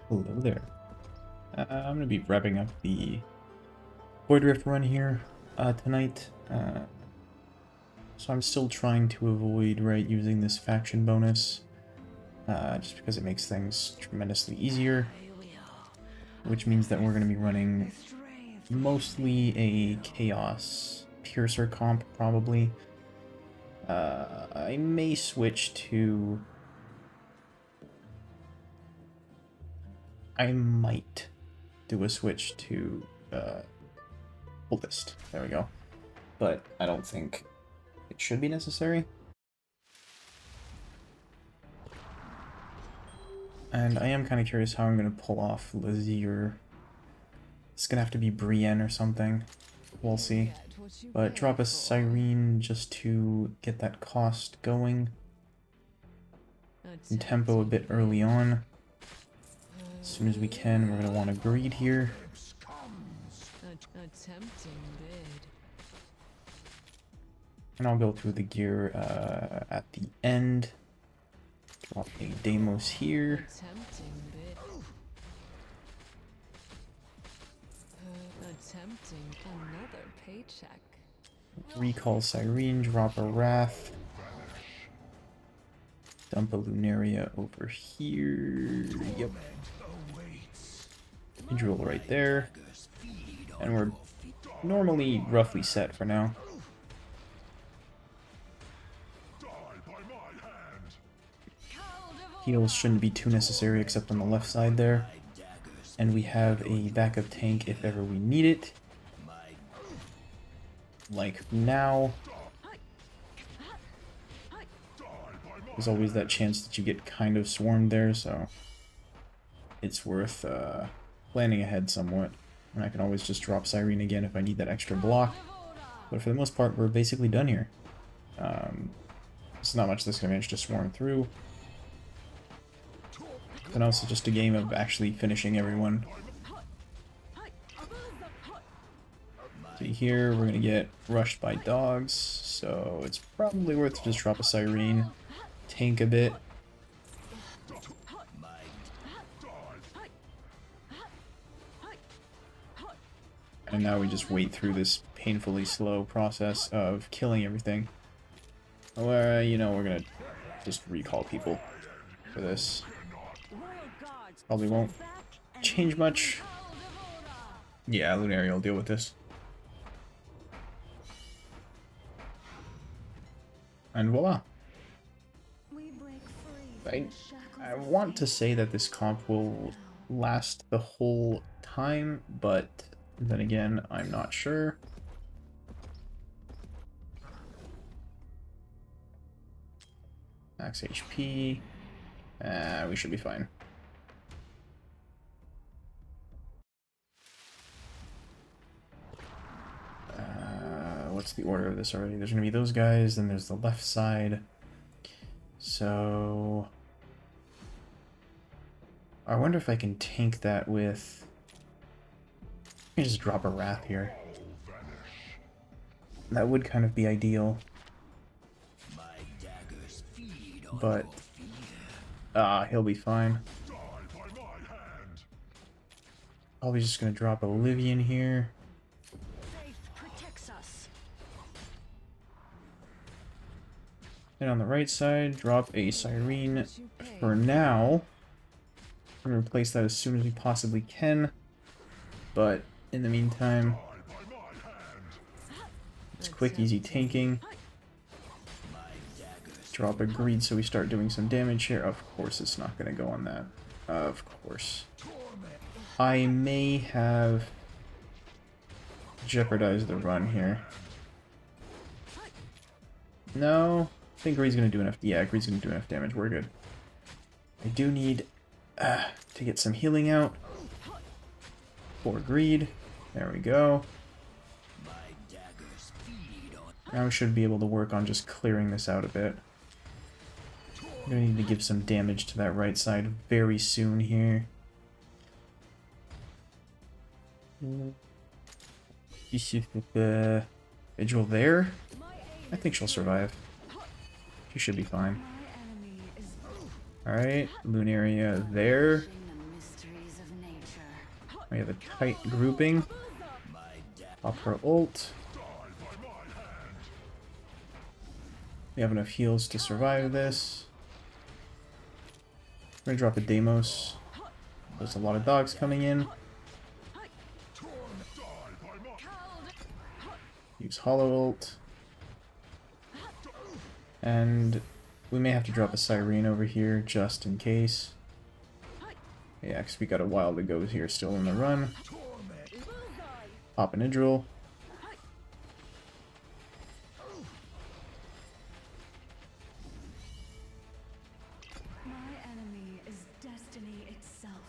Hello there. I'm going to be wrapping up the Void Rift run here tonight. So I'm still trying to avoid, using this faction bonus, just because it makes things tremendously easier, which means that we're going to be running mostly a Chaos Piercer comp, probably. I may switch to... I might do a switch to Oldest. There we go. But I don't think it should be necessary. And I am kind of curious how I'm going to pull off Laseer. It's going to have to be Brienne or something. We'll see. But drop a Cyrene just to get that cost going. And tempo a bit early on. As soon as we can, we're going to want to greed here. And I'll go through the gear at the end. Drop a Deimos here. Another paycheck. Recall Cyrene, drop a Wrath. Dump a Lunaria over here. Yep. Drill right there. And we're normally roughly set for now. Heals shouldn't be too necessary except on the left side there. And we have a backup tank if ever we need it. Like now. There's always that chance that you get kind of swarmed there, so it's worth planning ahead somewhat. And I can always just drop Cyrene again if I need that extra block. But for the most part, we're basically done here. There's not much that's going to manage to swarm through. And also just a game of actually finishing everyone. See here, we're going to get rushed by dogs, so it's probably worth to just drop a Cyrene, tank a bit. And now we just wait through this painfully slow process of killing everything. Where, you know, we're going to just recall people for this. Probably won't change much. Yeah, Lunaria will deal with this. And voila. I want to say that this comp will last the whole time, but then again, I'm not sure. Max HP. We should be fine. What's the order of this already? There's going to be those guys, then there's the left side. So... I wonder if I can tank that with... Let me just drop a Wrath here. That would kind of be ideal. But... he'll be fine. Probably just going to drop Oblivion here. And on the right side, drop a Cyrene for now. I'm going to replace that as soon as we possibly can. But in the meantime, it's quick, easy tanking. Drop a greed so we start doing some damage here. Of course it's not going to go on that. Of course. I may have jeopardized the run here. No. I think Greed's going to do enough. Yeah, Greed's going to do enough damage. We're good. I do need to get some healing out for Greed. There we go. Now we should be able to work on just clearing this out a bit. I'm going to need to give some damage to that right side very soon here. Vigil there? I think she'll survive. She should be fine. Alright, Lunaria there. We have a tight grouping. Pop her ult. We have enough heals to survive this. We're gonna drop a Deimos. There's a lot of dogs coming in. Use Hollow ult. And we may have to drop a Siren over here just in case. Yeah, because we got a while to go here still in the run. Pop an Idril.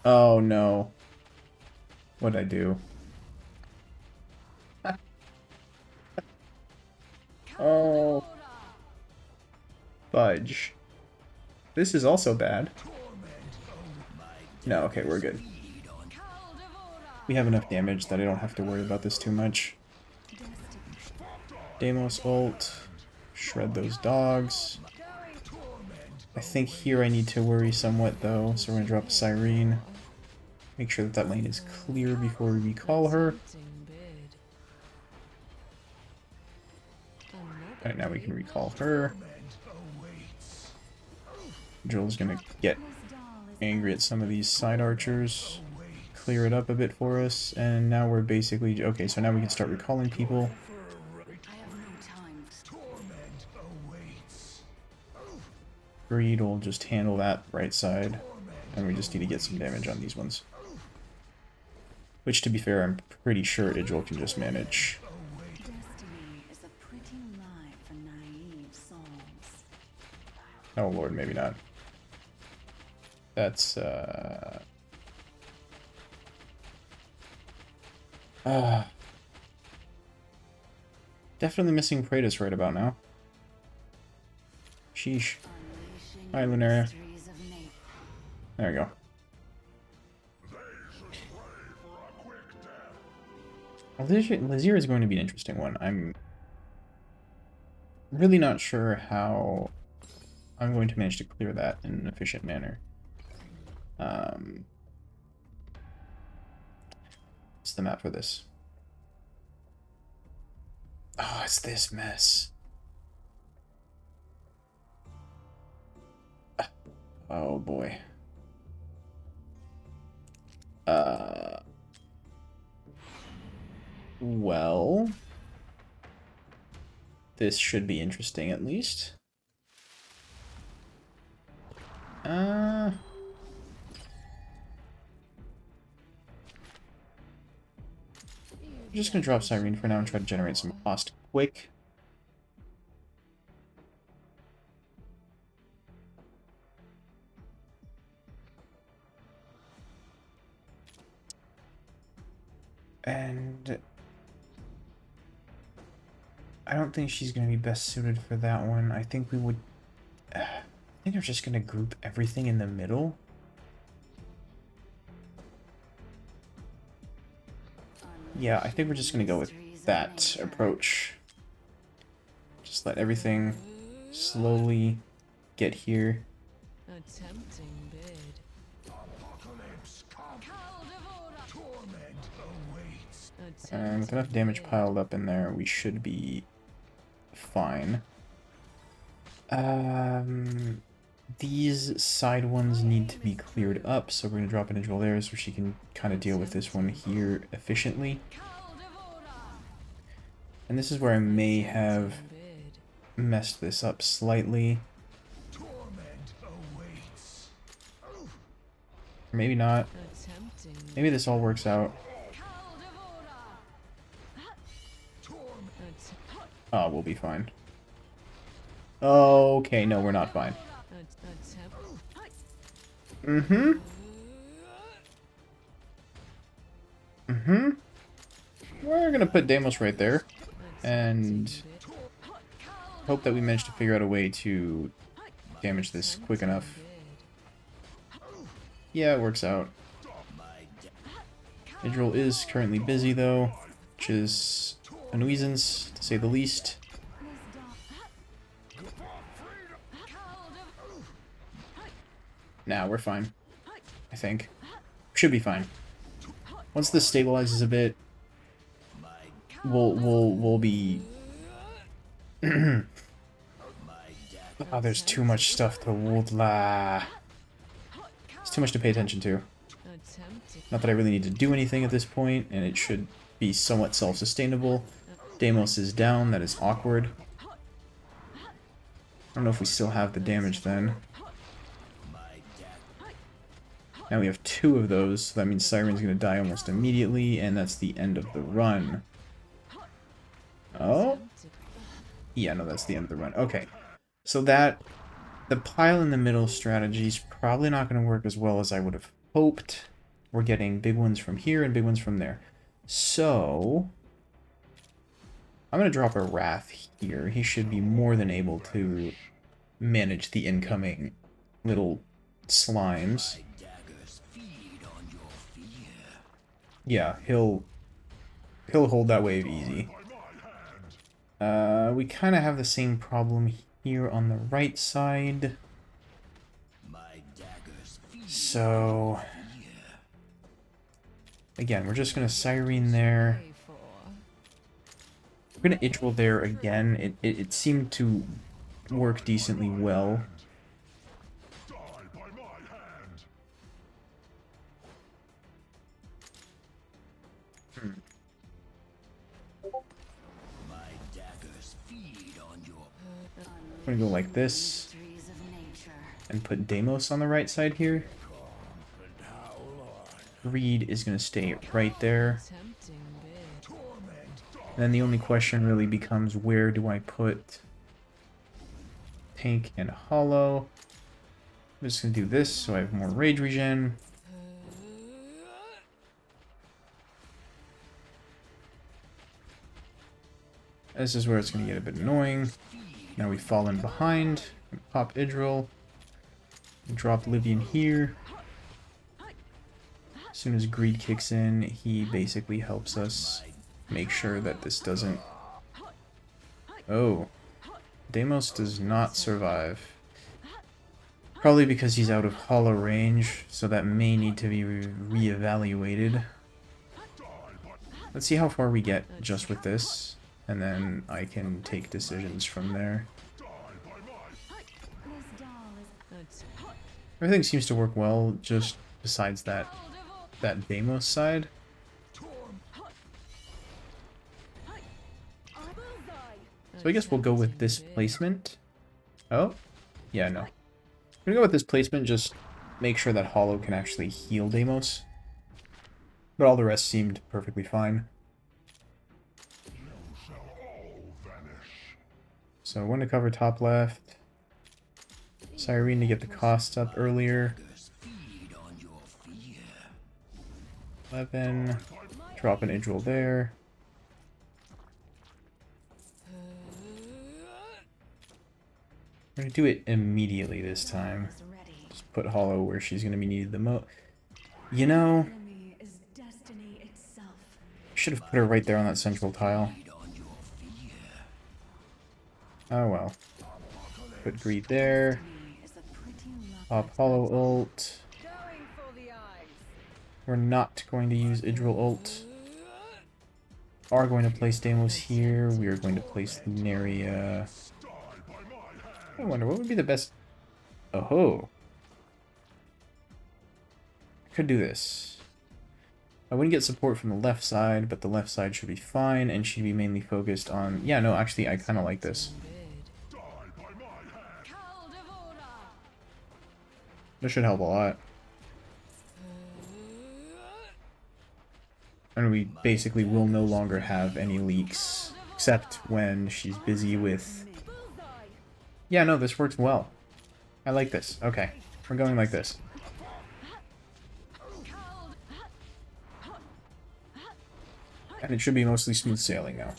Oh no. What'd I do? Oh. Fudge. This is also bad. No, okay, we're good. We have enough damage that I don't have to worry about this too much. Deimos ult. Shred those dogs. I think here I need to worry somewhat though, so we're gonna drop a Siren. Make sure that that lane is clear before we recall her. Alright, now we can recall her. Joel's gonna get angry at some of these side archers. Clear it up a bit for us, and now we're basically... Okay, so now we can start recalling people. Greed will just handle that right side, and we just need to get some damage on these ones. Which, to be fair, I'm pretty sure Idril can just manage. Oh lord, maybe not. That's, definitely missing Kratos right about now. Sheesh. Hi, Lunaria. There we go. Laseer is going to be an interesting one. I'm really not sure how I'm going to manage to clear that in an efficient manner. What's the map for this? Oh, it's this mess. Oh boy. Well, this should be interesting at least. I'm just gonna drop Siren for now and try to generate some cost quick. And I don't think she's going to be best suited for that one. I think we would... I think I'm just going to group everything in the middle. Yeah, I think we're just going to go with that approach. Just let everything slowly get here. And with enough damage piled up in there, we should be fine. These side ones need to be cleared up, so we're going to drop an Idril there so she can kind of deal with this one here efficiently. And this is where I may have messed this up slightly. Or maybe not. Maybe this all works out. Oh, we'll be fine. Okay, no, we're not fine. Mm-hmm. Mm-hmm. We're gonna put Deimos right there. And hope that we manage to figure out a way to damage this quick enough. Yeah, it works out. Idril is currently busy, though, which is a nuisance, to say the least. Nah, we're fine. I think. Should be fine. Once this stabilizes a bit, we'll be. Oh, there's too much stuff to There's too much to pay attention to. Not that I really need to do anything at this point, and it should be somewhat self-sustainable. Deimos is down, that is awkward. I don't know if we still have the damage then. Now we have 2 of those, so that means Siren's going to die almost immediately, and that's the end of the run. Oh? Yeah, no, that's the end of the run. Okay. So the pile in the middle strategy is probably not going to work as well as I would have hoped. We're getting big ones from here and big ones from there. So I'm going to drop a Wrath here. He should be more than able to manage the incoming little slimes. Yeah, he'll hold that wave easy. We kind of have the same problem here on the right side. So again, we're just going to Siren there. We're going to Idril there again. It seemed to work decently well. I'm going to go like this and put Deimos on the right side here. Greed is going to stay right there. And then the only question really becomes, where do I put Tank and Hollow? I'm just going to do this so I have more rage regen. This is where it's going to get a bit annoying. Now we fall in behind. Pop Idril. Drop Livian here. As soon as Greed kicks in, he basically helps us make sure that this doesn't... Oh. Deimos does not survive. Probably because he's out of hollow range, so that may need to be re-evaluated. Let's see how far we get just with this, and then I can take decisions from there. Everything seems to work well, just besides that Deimos side. So I guess we'll go with this placement. Oh? Yeah, no. I'm gonna go with this placement, just make sure that Hollow can actually heal Deimos. But all the rest seemed perfectly fine. So I want to cover top left. Siren to get the costs up earlier. 11. Drop an Idril there. I'm going to do it immediately this time. Just put Hollow where she's going to be needed the most. You know, should have put her right there on that central tile. Oh well. Put Greed there. Pop Hollow ult. We're not going to use Idril ult. Are going to place Deimos here. We are going to place Lunaria. I wonder what would be the best. Oh, I could do this. I wouldn't get support from the left side, but the left side should be fine, and she'd be mainly focused on. Yeah, no, actually, I kind of like this. This should help a lot. And we basically will no longer have any leaks, except when she's busy with... Yeah, no, this works well. I like this. Okay, we're going like this. And it should be mostly smooth sailing now.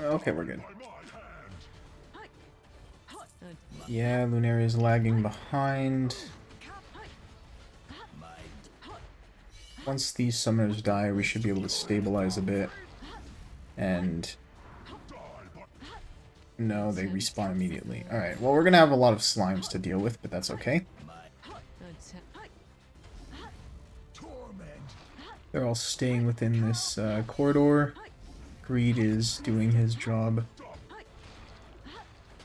Okay, we're good. Yeah, Lunaria is lagging behind. Once these summoners die, we should be able to stabilize a bit. And... no, they respawn immediately. Alright, well, we're gonna have a lot of slimes to deal with, but that's okay. They're all staying within this corridor. Greed is doing his job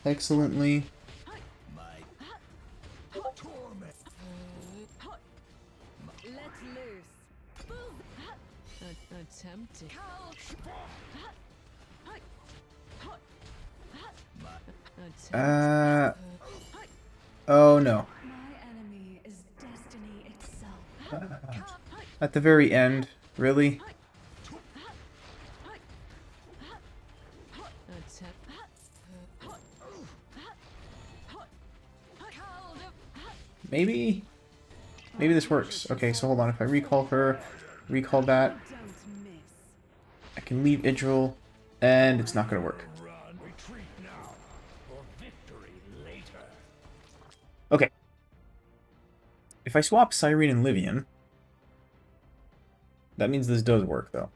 excellently. Oh no. At the very end, really? Maybe? Maybe this works. Okay, so hold on. If I recall her, recall that, I can leave Idril, and it's not going to work. Okay. If I swap Cyrene and Livian, that means this does work, though.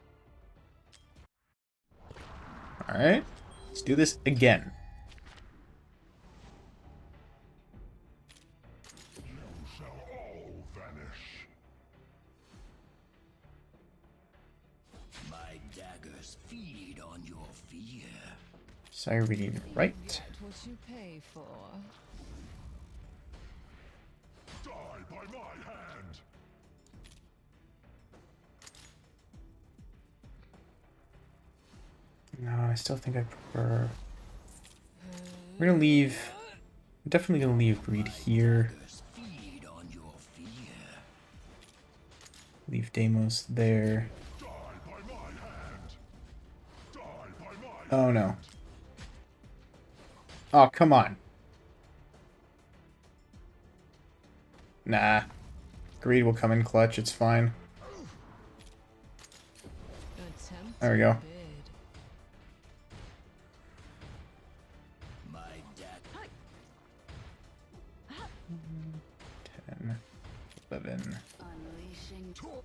Alright. Let's do this again. Cyrene, right. What you pay for. Die by my hand. No, I still think I prefer... we're gonna leave... I'm definitely gonna leave Greed here. Leave Deimos there. Oh no. Oh, come on. Nah. Greed will come in clutch, it's fine. There we go. 10, 11.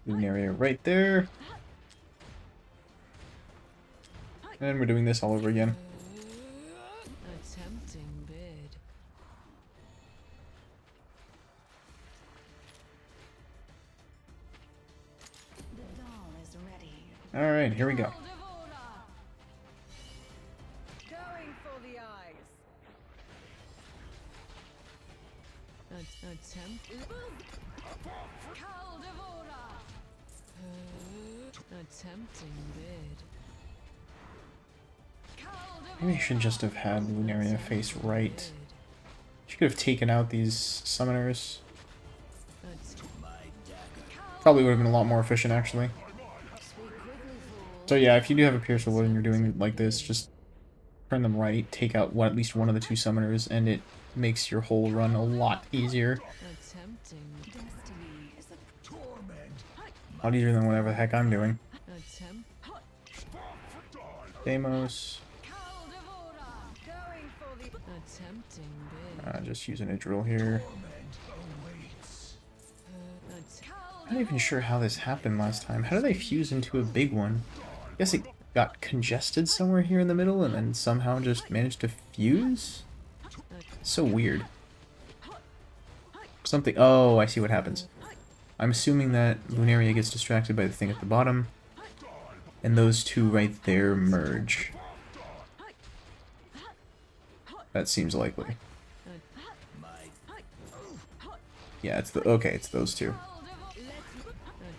Lunaria right there. And we're doing this all over again. Alright, here we go. Going for the eyes. Attempting bid. Maybe I should just have had Lunaria face right. She could have taken out these summoners. Probably would have been a lot more efficient, actually. So yeah, if you do have a Pierce of Wood and you're doing like this, just turn them right, take out at least one of the two summoners, and it makes your whole run a lot easier. A lot easier than whatever the heck I'm doing. Deimos. Just use an Idril here. I'm not even sure how this happened last time. How did they fuse into a big one? I guess it got congested somewhere here in the middle and then somehow just managed to fuse? So weird. Something... oh, I see what happens. I'm assuming that Lunaria gets distracted by the thing at the bottom, and those two right there merge. That seems likely. Yeah, it's the... okay, it's those two.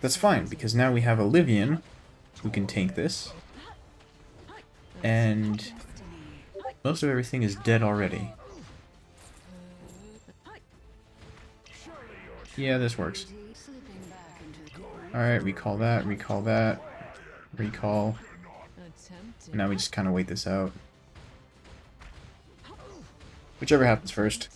That's fine, because now we have a Livian who can tank this. And most of everything is dead already. Yeah, this works. Alright, recall that, recall that, recall. And now we just kind of wait this out. Whichever happens first.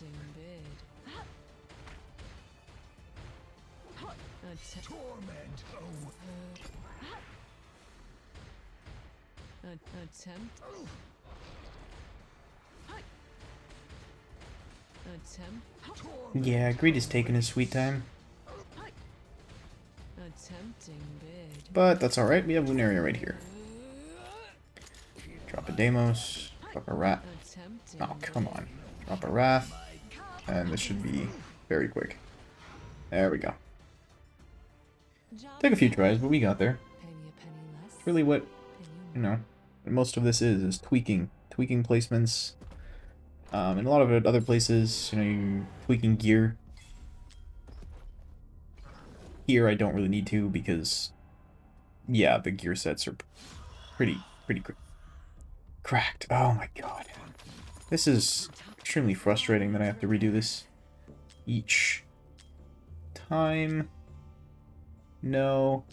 Yeah, Greed is taking his sweet time. tempting bid. But that's alright, we have Lunaria right here. Drop a Deimos, drop a Rat. A tempting Oh, come on. Drop a Wrath, and this should be very quick. There we go. Took a few tries, but we got there. Pay me a penny less. Really what, Pay you know, most of this is tweaking. Tweaking placements. And a lot of it other places, you know, you tweaking gear. Here I don't really need to because, yeah, the gear sets are pretty cracked. Oh my god. This is extremely frustrating that I have to redo this each time. No.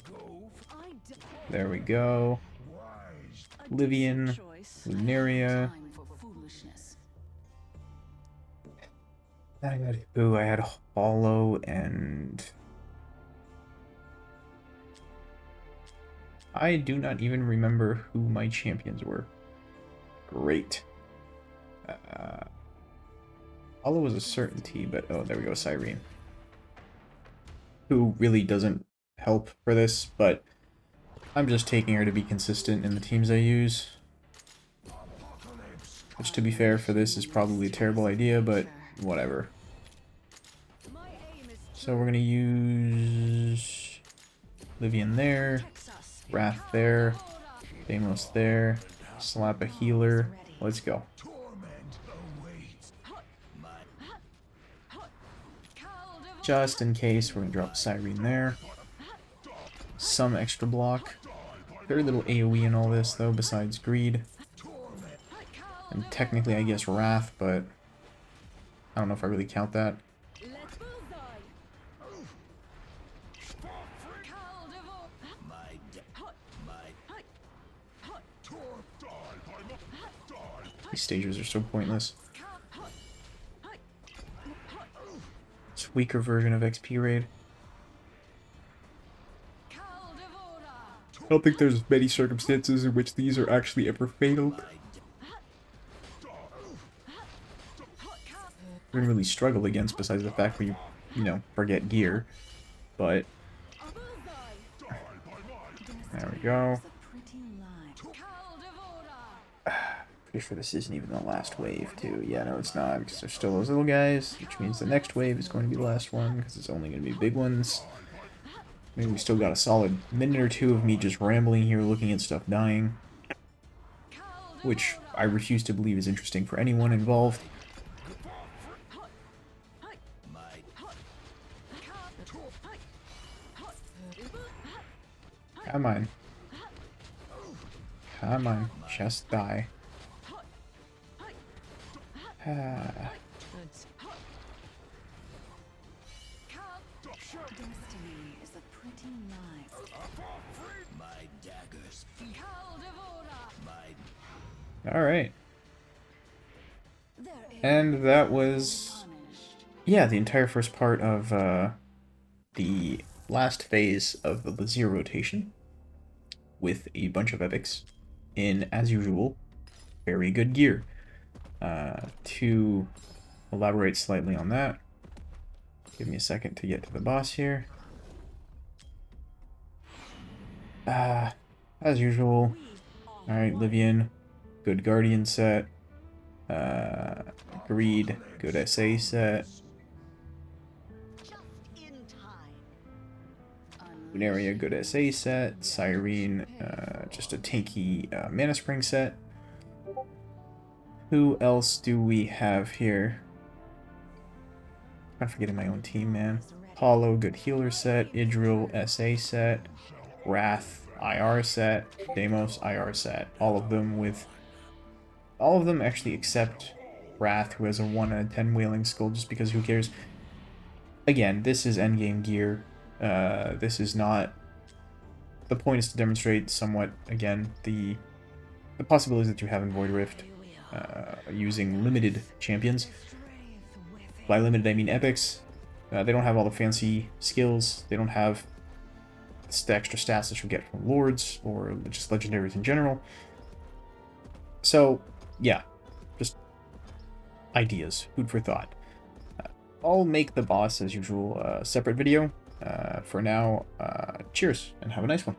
There we go. Livian, Lunaria. I got, ooh, I had Hollow and... I do not even remember who my champions were. Great. Hollow was a certainty, but oh, there we go, Cyrene. Who really doesn't help for this, but I'm just taking her to be consistent in the teams I use. Which, to be fair, for this is probably a terrible idea, but whatever. So we're gonna use Livian there, Wrath there, Deimos there, slap a healer. Let's go. Just in case, we're gonna drop a Cyrene there. Some extra block. Very little AoE in all this, though, besides Greed. And technically, I guess, Wrath, but I don't know if I really count that. These stages are so pointless. It's a weaker version of XP raid. I don't think there's many circumstances in which these are actually ever failed. We didn't really struggle against, besides the fact we, you know, forget gear. But there we go. Pretty sure this isn't even the last wave, too. Yeah, no, it's not, because there's still those little guys, which means the next wave is going to be the last one, because it's only going to be big ones. Maybe we still got a solid minute or two of me just rambling here, looking at stuff dying. Which I refuse to believe is interesting for anyone involved. Come on. Come on, just die. Destiny is a pretty knife. My daggers. Alright. And that was... yeah, the entire first part of the last phase of the Laseer rotation. With a bunch of epics in, as usual, very good gear. To elaborate slightly on that, give me a second to get to the boss here. As usual, alright, Livian, good Guardian set. Greed, good SA set. Lunaria, good SA set. Cyrene, just a tanky Mana Spring set. Who else do we have here? I'm forgetting my own team, man. Hollow, good healer set. Idril, SA set. Wrath, IR set. Deimos, IR set. All of them actually except Wrath, who has a 1 out of 10 Wailing Skull, just because who cares? Again, this is endgame gear. This is not... the point is to demonstrate somewhat, again, the possibilities that you have in Void Rift using limited champions. By limited, I mean epics. They don't have all the fancy skills. They don't have the extra stats that you get from Lords, or just legendaries in general. So, yeah, just ideas, food for thought. I'll make the boss, as usual, a separate video. For now, cheers and have a nice one.